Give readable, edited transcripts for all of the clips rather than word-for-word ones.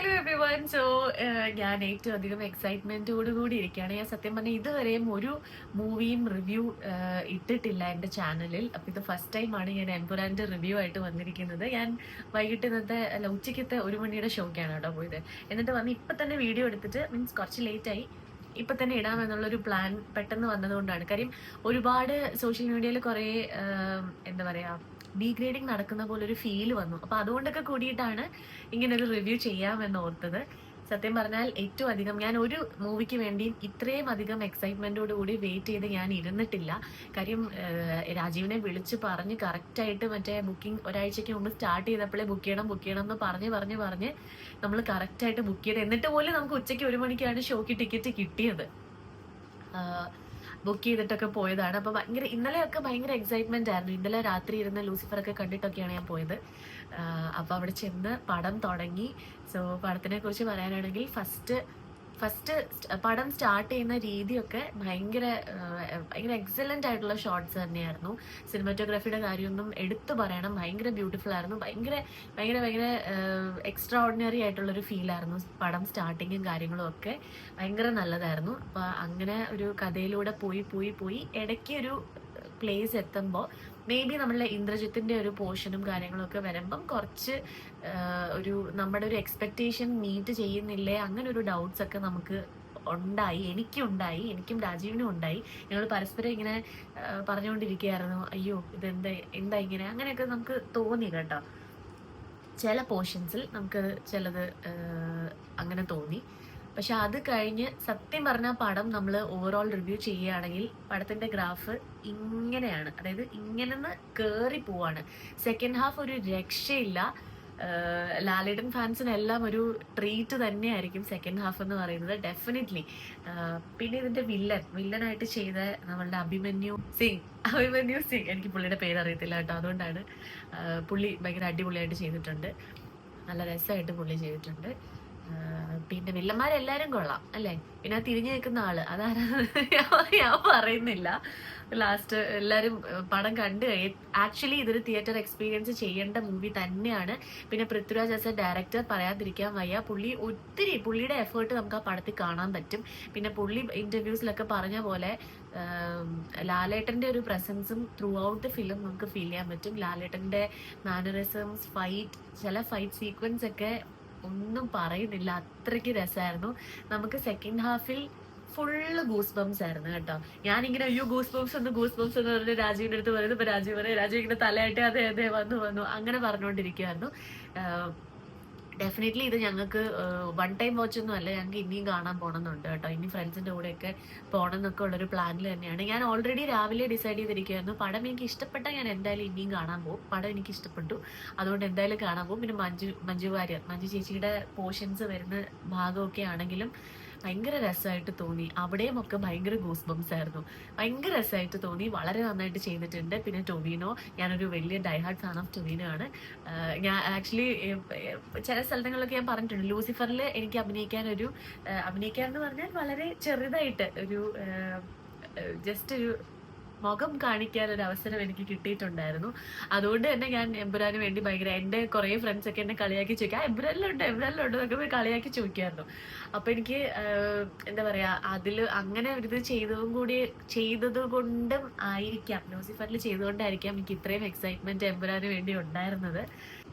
Hello every one. So ഞാൻ ഏറ്റവും അധികം എക്സൈറ്റ്മെന്റോട് കൂടി ഇരിക്കുകയാണ്. ഞാൻ സത്യം പറഞ്ഞാൽ ഇതുവരെയും ഒരു മൂവിയും റിവ്യൂ ഇട്ടിട്ടില്ല എൻ്റെ ചാനലിൽ. അപ്പം ഇത് ഫസ്റ്റ് ടൈമാണ് ഞാൻ എംപുരാൻ്റെ റിവ്യൂ ആയിട്ട് വന്നിരിക്കുന്നത്. ഞാൻ വൈകിട്ട് ഇന്നത്തെ ഉച്ചയ്ക്കത്തെ 1 മണിയുടെ ഷോക്കാണ് കേട്ടോ പോയത്. എന്നിട്ട് വന്ന് ഇപ്പം തന്നെ വീഡിയോ എടുത്തിട്ട് മീൻസ് കുറച്ച് ലേറ്റായി ഇപ്പം തന്നെ ഇടാമെന്നുള്ളൊരു പ്ലാൻ പെട്ടെന്ന് വന്നതുകൊണ്ടാണ്. കാര്യം ഒരുപാട് സോഷ്യൽ മീഡിയയിൽ കുറേ എന്താ പറയുക ഡീഗ്രേഡിങ് നടക്കുന്ന പോലെ ഒരു ഫീൽ വന്നു. അപ്പൊ അതുകൊണ്ടൊക്കെ കൂടിയിട്ടാണ് ഇങ്ങനെ ഒരു റിവ്യൂ ചെയ്യാമെന്ന് ഓർത്തത്. സത്യം പറഞ്ഞാൽ ഏറ്റവും അധികം ഞാൻ ഒരു മൂവിക്ക് വേണ്ടി ഇത്രയും അധികം എക്സൈറ്റ്മെന്റോട് കൂടി വെയിറ്റ് ചെയ്ത് ഞാൻ ഇരുന്നിട്ടില്ല. കാര്യം രാജീവിനെ വിളിച്ച് പറഞ്ഞ് കറക്റ്റായിട്ട് മറ്റേ ബുക്കിംഗ് ഒരാഴ്ചയ്ക്ക് മുമ്പ് സ്റ്റാർട്ട് ചെയ്തപ്പോഴേ ബുക്ക് ചെയ്യണം എന്ന് പറഞ്ഞ് നമ്മൾ കറക്റ്റായിട്ട് ബുക്ക് ചെയ്ത്, എന്നിട്ട് പോലും നമുക്ക് ഉച്ചയ്ക്ക് 1 മണിക്കാണ് ഷോക്ക് ടിക്കറ്റ് കിട്ടിയത്. ബുക്ക് ചെയ്തിട്ടൊക്കെ പോയതാണ്. അപ്പോൾ ഇന്നലെയൊക്കെ ഭയങ്കര എക്സൈറ്റ്മെന്റ് ആയിരുന്നു. ഇന്നലെ രാത്രി ഇരുന്ന് ലൂസിഫർ ഒക്കെ കണ്ടിട്ടൊക്കെയാണ് ഞാൻ പോയത്. അപ്പോൾ അവിടെ ചെന്ന് പടം തുടങ്ങി. സോ പടത്തിനെ കുറിച്ച് പറയാനാണെങ്കിൽ ഫസ്റ്റ് പടം സ്റ്റാർട്ട് ചെയ്യുന്ന രീതിയൊക്കെ ഭയങ്കര എക്സലന്റ് ആയിട്ടുള്ള ഷോട്ട്സ് തന്നെയായിരുന്നു. സിനിമാറ്റോഗ്രാഫിയുടെ കാര്യമൊന്നും എടുത്തു പറയണം, ഭയങ്കര ബ്യൂട്ടിഫുൾ ആയിരുന്നു. ഭയങ്കര എക്സ്ട്രാ ഓർഡിനറി ആയിട്ടുള്ളൊരു ഫീലായിരുന്നു. പടം സ്റ്റാർട്ടിങ്ങും കാര്യങ്ങളും ഒക്കെ ഭയങ്കര നല്ലതായിരുന്നു. അപ്പം അങ്ങനെ ഒരു കഥയിലൂടെ പോയി ഇടയ്ക്ക് ഒരു പ്ലേസ് എത്തുമ്പോൾ മേ ബി നമ്മളുടെ ഇന്ദ്രജിത്തിന്റെ ഒരു പോർഷനും കാര്യങ്ങളും ഒക്കെ വരുമ്പം കുറച്ച് നമ്മുടെ ഒരു എക്സ്പെക്ടേഷൻ മീറ്റ് ചെയ്യുന്നില്ലേ, അങ്ങനെ ഒരു ഡൗട്ട്സ് ഒക്കെ നമുക്ക് ഉണ്ടായി. എനിക്കും രാജീവിനും ഉണ്ടായി. ഞങ്ങൾ പരസ്പരം ഇങ്ങനെ പറഞ്ഞുകൊണ്ടിരിക്കുകയായിരുന്നു, അയ്യോ എന്താ ഇങ്ങനെ, അങ്ങനെയൊക്കെ നമുക്ക് തോന്നി കേട്ടോ. ചില പോർഷൻസിൽ നമുക്ക് ചിലത് അങ്ങനെ തോന്നി. പക്ഷെ അത് കഴിഞ്ഞ് സത്യം പറഞ്ഞ പടം നമ്മൾ ഓവറോൾ റിവ്യൂ ചെയ്യുകയാണെങ്കിൽ പടത്തിന്റെ ഗ്രാഫ് ഇങ്ങനെയാണ്, അതായത് ഇങ്ങനെ കേറി പോവാണ്. സെക്കൻഡ് ഹാഫ് ഒരു രക്ഷയില്ല. ലാലേട്ടൻ ഫാൻസിനെല്ലാം ഒരു ട്രീറ്റ് തന്നെയായിരിക്കും സെക്കൻഡ് ഹാഫ് എന്ന് പറയുന്നത്, ഡെഫിനറ്റ്ലി. പിന്നെ ഇതിന്റെ വില്ലനായിട്ട് ചെയ്ത നമ്മളുടെ അഭിമന്യു സിംഗ്, എനിക്ക് പുള്ളിയുടെ പേര് അറിയത്തില്ല കേട്ടോ, അതുകൊണ്ടാണ്. പുള്ളി ഭയങ്കര അടിപൊളിയായിട്ട് ചെയ്തിട്ടുണ്ട്, നല്ല രസമായിട്ട് പുള്ളി ചെയ്തിട്ടുണ്ട്. പിന്നെ വില്ലന്മാരെല്ലാരും കൊള്ളാം അല്ലേ. പിന്നെ തിരിഞ്ഞു നിൽക്കുന്ന ആള് അതാരാന്ന് ഞാൻ പറയുന്നില്ല. ലാസ്റ്റ് എല്ലാരും പടം കണ്ടു ആക്ച്വലി ഇതൊരു തിയേറ്റർ എക്സ്പീരിയൻസ് ചെയ്യേണ്ട മൂവി തന്നെയാണ്. പിന്നെ പൃഥ്വിരാജ് ആസ് എ ഡയറക്ടർ പറയാതിരിക്കാൻ വയ്യ. പുള്ളിയുടെ എഫേർട്ട് നമുക്ക് ആ പടത്തിൽ കാണാൻ പറ്റും. പിന്നെ പുള്ളി ഇന്റർവ്യൂസിലൊക്കെ പറഞ്ഞ പോലെ ലാലേട്ടന്റെ ഒരു പ്രസൻസും ത്രൂ ഔട്ട് ഫിലിം നമുക്ക് ഫീൽ ചെയ്യാൻ പറ്റും. ലാലേട്ടന്റെ മാനറിസംസ്, ചില ഫൈറ്റ് സീക്വൻസ് ഒക്കെ ഒന്നും പറയുന്നില്ല, അത്രയ്ക്ക് രസമായിരുന്നു. നമുക്ക് സെക്കൻഡ് ഹാഫിൽ ഫുള്ള് ഗൂസ് ബംസ് ആയിരുന്നു കേട്ടോ. ഞാനിങ്ങനെ അയ്യോ ഗൂസ് ബംസ് എന്ന് പറഞ്ഞ് രാജീവിന്റെ അടുത്ത് പറയുന്നത്, ഇപ്പൊ രാജീവ് ഇങ്ങനെ തലയായിട്ട് അതെ വന്നു അങ്ങനെ പറഞ്ഞുകൊണ്ടിരിക്കുവായിരുന്നു. ഡെഫിനറ്റ്ലി ഇത് ഞങ്ങൾക്ക് വൺ ടൈം വാച്ച് ഒന്നും അല്ല, ഞങ്ങൾക്ക് ഇനിയും കാണാൻ പോകണമെന്നുണ്ട് കേട്ടോ. ഇനി ഫ്രണ്ട്സിൻ്റെ കൂടെയൊക്കെ പോകണം എന്നൊക്കെ ഉള്ളൊരു പ്ലാനിൽ തന്നെയാണ്. ഞാൻ ഓൾറെഡി രാവിലെ ഡിസൈഡ് ചെയ്തിരിക്കുകയായിരുന്നു, പടം എനിക്ക് ഇഷ്ടപ്പെട്ടാൽ ഞാൻ എന്തായാലും ഇനിയും കാണാൻ പോകും. പടം എനിക്ക് ഇഷ്ടപ്പെട്ടു, അതുകൊണ്ട് എന്തായാലും കാണാൻ പോകും. പിന്നെ മഞ്ജു ചേച്ചിയുടെ പോർഷൻസ് വരുന്ന ഭാഗമൊക്കെ ആണെങ്കിലും ഭയങ്കര രസമായിട്ട് തോന്നി. അവിടെയും ഒക്കെ ഭയങ്കര ഗൂസ് ബംസ് ആയിരുന്നു, ഭയങ്കര രസമായിട്ട് തോന്നി. വളരെ നന്നായിട്ട് ചെയ്തിട്ടുണ്ട്. പിന്നെ ടൊവിനോ, ഞാനൊരു വലിയ ഡൈഹാർഡ് ഫാൻ ഓഫ് ടൊവിനോ ആണ്. ഞാൻ ആക്ച്വലി ചില സ്ഥലങ്ങളിലൊക്കെ ഞാൻ പറഞ്ഞിട്ടുണ്ട്, ലൂസിഫറിൽ എനിക്ക് അഭിനയിക്കാൻ എന്ന് പറഞ്ഞാൽ വളരെ ചെറുതായിട്ട് ഒരു ജസ്റ്റ് ഒരു മുഖം കാണിക്കാൻ ഒരു അവസരം എനിക്ക് കിട്ടിയിട്ടുണ്ടായിരുന്നു. അതുകൊണ്ട് തന്നെ ഞാൻ എമ്പുരാന് വേണ്ടി ഭയങ്കര, എൻ്റെ കുറേ ഫ്രണ്ട്സ് ഒക്കെ എന്നെ കളിയാക്കി ചോദിക്കുക, എമ്പുരാനിലുണ്ട് എന്നൊക്കെ പോയി കളിയാക്കി ചോദിക്കായിരുന്നു. അപ്പൊ എനിക്ക് എന്താ പറയാ, അതിൽ അങ്ങനെ ഒരു ഇത് ചെയ്തത് കൊണ്ടും ആയിരിക്കാം, ലൂസിഫറിൽ ചെയ്തുകൊണ്ടായിരിക്കാം എനിക്ക് ഇത്രയും എക്സൈറ്റ്മെന്റ് എമ്പുരാന് വേണ്ടി ഉണ്ടായിരുന്നത്.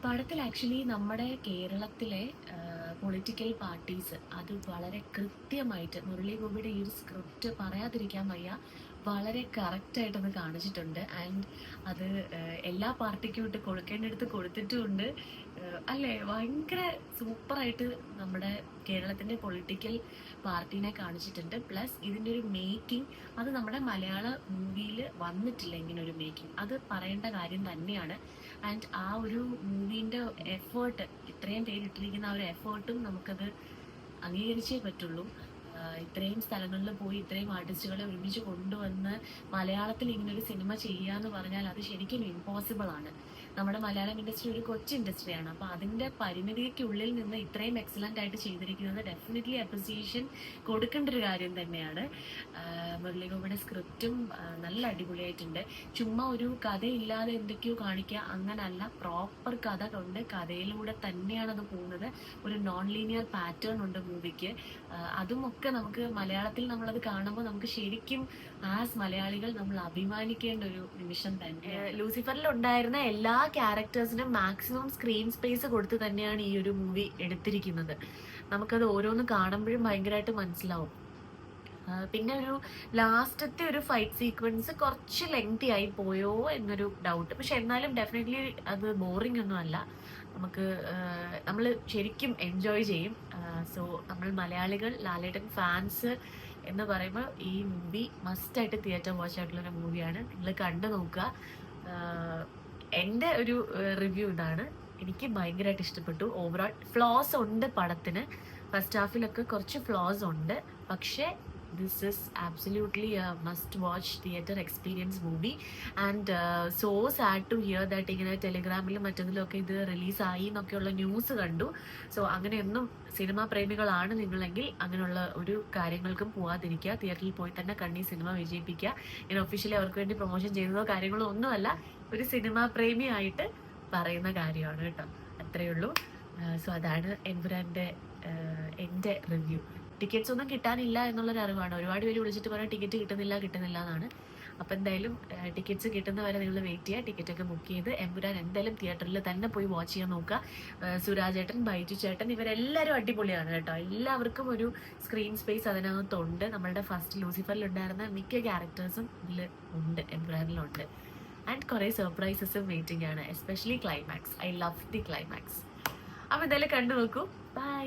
പടത്തിൽ ആക്ച്വലി നമ്മുടെ കേരളത്തിലെ പൊളിറ്റിക്കൽ പാർട്ടീസ് അത് വളരെ കൃത്യമായിട്ട് മുരളി ഗോപിയുടെ ഈ ഒരു സ്ക്രിപ്റ്റ് പറയാതിരിക്കാൻ വയ്യ, വളരെ കറക്റ്റായിട്ടത് കാണിച്ചിട്ടുണ്ട്. ആൻഡ് അത് എല്ലാ പാർട്ടിക്കും ഇട്ട് കൊടുക്കേണ്ടടുത്ത് കൊടുത്തിട്ടുമുണ്ട് അല്ലേ. ഭയങ്കര സൂപ്പറായിട്ട് നമ്മുടെ കേരളത്തിൻ്റെ പൊളിറ്റിക്കൽ പാർട്ടീനെ കാണിച്ചിട്ടുണ്ട്. പ്ലസ് ഇതിൻ്റെ ഒരു മേക്കിംഗ്, അത് നമ്മുടെ മലയാള മൂവിയിൽ വന്നിട്ടില്ല ഇങ്ങനെ ഒരു മേക്കിംഗ്, അത് പറയേണ്ട കാര്യം തന്നെയാണ്. ആൻഡ് ആ ഒരു മൂവീൻ്റെ എഫേർട്ട്, ഇത്രയും പേരിട്ടിരിക്കുന്ന ആ ഒരു എഫേർട്ടും നമുക്കത് അംഗീകരിച്ചേ പറ്റുള്ളൂ. ഇത്രയും സ്ഥലങ്ങളിൽ പോയി ഇത്രയും ആർട്ടിസ്റ്റുകളെ ഒരുമിച്ച് കൊണ്ടുവന്ന് മലയാളത്തിൽ ഇങ്ങനൊരു സിനിമ ചെയ്യുക എന്ന് പറഞ്ഞാൽ അത് ശരിക്കും ഇമ്പോസിബിൾ ആണ്. നമ്മുടെ മലയാളം ഇൻഡസ്ട്രി ഒരു കൊച്ചു ഇൻഡസ്ട്രിയാണ്. അപ്പോൾ അതിൻ്റെ പരിമിതിക്കുള്ളിൽ നിന്ന് ഇത്രയും എക്സലൻ്റ് ആയിട്ട് ചെയ്തിരിക്കുന്നത് ഡെഫിനറ്റ്ലി അപ്രിസിയേഷൻ കൊടുക്കേണ്ട ഒരു കാര്യം തന്നെയാണ്. മുരളി ഗോപിയുടെ സ്ക്രിപ്റ്റും നല്ല അടിപൊളിയായിട്ടുണ്ട്. ചുമ്മാ ഒരു കഥയില്ലാതെ എന്തൊക്കെയോ കാണിക്കുക അങ്ങനല്ല, പ്രോപ്പർ കഥ കൊണ്ട് കഥയിലൂടെ തന്നെയാണ് അത് പോകുന്നത്. ഒരു നോൺ ലീനിയർ പാറ്റേൺ ഉണ്ട് മൂവിക്ക്. അതുമൊക്കെ നമുക്ക് മലയാളത്തിൽ നമ്മളത് കാണുമ്പോൾ നമുക്ക് ശരിക്കും ആസ് മലയാളികൾ നമ്മൾ അഭിമാനിക്കേണ്ട ഒരു നിമിഷം തന്നെ. ലൂസിഫറിൽ ഉണ്ടായിരുന്ന എല്ലാ ക്യാരക്ടേഴ്സിനും മാക്സിമം സ്ക്രീൻ സ്പേസ് കൊടുത്ത് തന്നെയാണ് ഈ ഒരു മൂവി എടുത്തിരിക്കുന്നത്. നമുക്കത് ഓരോന്ന് കാണുമ്പോഴും ഭയങ്കരമായിട്ട് മനസ്സിലാവും. പിന്നെ ഒരു ലാസ്റ്റത്തെ ഒരു ഫൈറ്റ് സീക്വൻസ് കുറച്ച് ലെങ്തി ആയി പോയോ എന്നൊരു ഡൗട്ട്. പക്ഷെ എന്നാലും ഡെഫിനറ്റ്ലി അത് ബോറിംഗ് ഒന്നും അല്ല, നമുക്ക് നമ്മൾ ശരിക്കും എൻജോയ് ചെയ്യും. സോ നമ്മൾ മലയാളികൾ, ലാലേട്ടൻ ഫാൻസ് എന്ന് പറയുമ്പോൾ ഈ മൂവി മസ്റ്റായിട്ട് തിയേറ്റർ വാച്ച് ആയിട്ടുള്ളൊരു മൂവിയാണ്. നിങ്ങൾ കണ്ടു നോക്കുക. എൻ്റെ ഒരു റിവ്യൂ ഇതാണ്. എനിക്ക് ഭയങ്കരമായിട്ട് ഇഷ്ടപ്പെട്ടു. ഓവറോൾ ഫ്ലോസ് ഉണ്ട് പടത്തിന്, ഫസ്റ്റ് ഹാഫിലൊക്കെ കുറച്ച് ഫ്ലോസ് ഉണ്ട്. പക്ഷേ this is absolutely a must watch theater experience movie and so sad to hear that ഇങ്ങനെ ടെലിഗ്രാമിലും മറ്റതിലൊക്കെ ഇത് റിലീസായി എന്നൊക്കെയുള്ള ന്യൂസ് കണ്ടു. സോ അങ്ങനെയൊന്നും സിനിമാ പ്രേമികളാണ് നിങ്ങളെങ്കിൽ അങ്ങനെയുള്ള ഒരു കാര്യങ്ങൾക്കും പോവാതിരിക്കുക. തിയേറ്ററിൽ പോയി തന്നെ കണ്ണി സിനിമ വിജയിപ്പിക്കുക. ഞാൻ ഒഫീഷ്യലി അവർക്ക് വേണ്ടി പ്രൊമോഷൻ ചെയ്തതോ കാര്യങ്ങളോ ഒന്നുമല്ല, ഒരു സിനിമാ പ്രേമിയായിട്ട് പറയുന്ന കാര്യമാണ് കേട്ടോ. അത്രയേ ഉള്ളൂ. സോ അതാണ് എമ്പുരാൻ്റെ എൻ്റെ റിവ്യൂ. ടിക്കറ്റ്സ് ഒന്നും കിട്ടാനില്ല എന്നുള്ളൊരു അറിവാണ്. ഒരുപാട് പേര് വിളിച്ചിട്ട് പറയാം ടിക്കറ്റ് കിട്ടുന്നില്ല എന്നാണ്. അപ്പോൾ എന്തായാലും ടിക്കറ്റ്സ് കിട്ടുന്നവരെ നിങ്ങൾ വെയിറ്റ് ചെയ്യുക. ടിക്കറ്റൊക്കെ ബുക്ക് ചെയ്ത് എമ്പുരാൻ എന്തായാലും തിയേറ്ററിൽ തന്നെ പോയി വാച്ച് ചെയ്യാൻ നോക്കുക. സുരാജ് ചേട്ടൻ, ബൈജു ചേട്ടൻ ഇവരെല്ലാവരും അടിപൊളിയാണ് കേട്ടോ. എല്ലാവർക്കും ഒരു സ്ക്രീൻ സ്പേസ് അതിനകത്തുണ്ട്. നമ്മളുടെ ഫസ്റ്റ് ലൂസിഫറിലുണ്ടായിരുന്ന മിക്ക ക്യാരക്ടേഴ്സും ഇതിൽ ഉണ്ട്, എമ്പുരാനിലുണ്ട്. ആൻഡ് കുറേ സർപ്രൈസസും വെയിറ്റിംഗ് ആണ്, especially climax. I love the climax. അപ്പോൾ എന്തായാലും കണ്ടു നോക്കൂ. ബൈ.